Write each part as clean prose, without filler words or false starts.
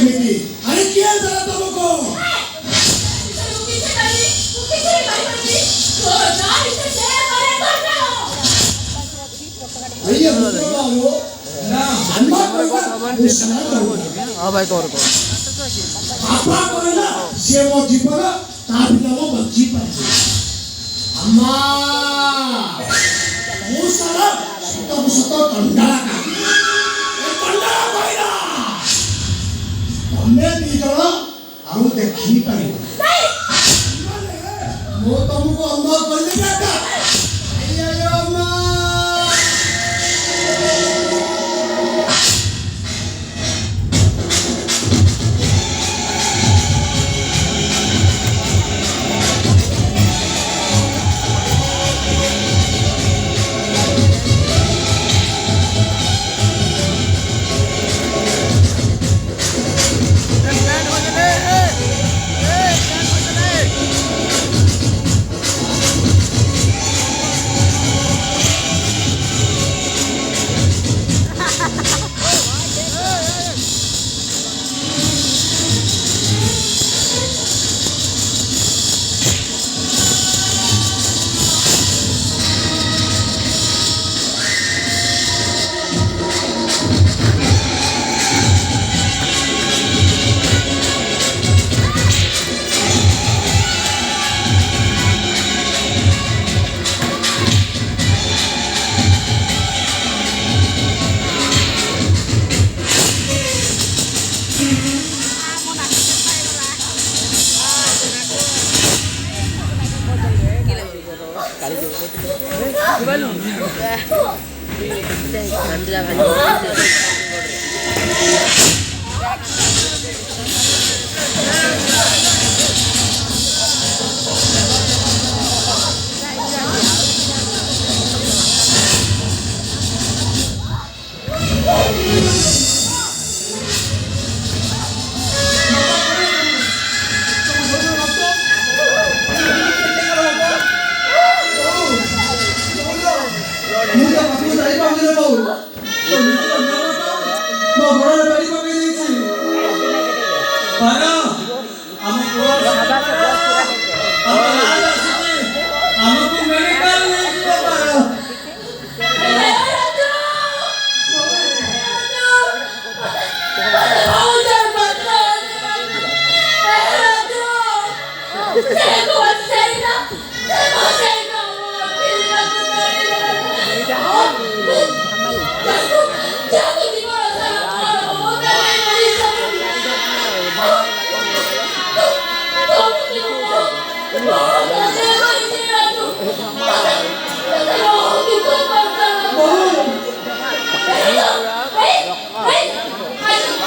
ଏମିତି? ଆରେ କିଏ ଦେଲା ତମକୁ? भैया हाँ भाई कौन आपा कहला से मो जीवन ता बिना मो बच्ची पाए अम्मा मो साला सत कंडाला का ए कंडाला कहला तमे दी जण आउ देखि पाए मो तुमको अंदर कर ले बेटा अయ్యో अम्मा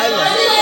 Hey!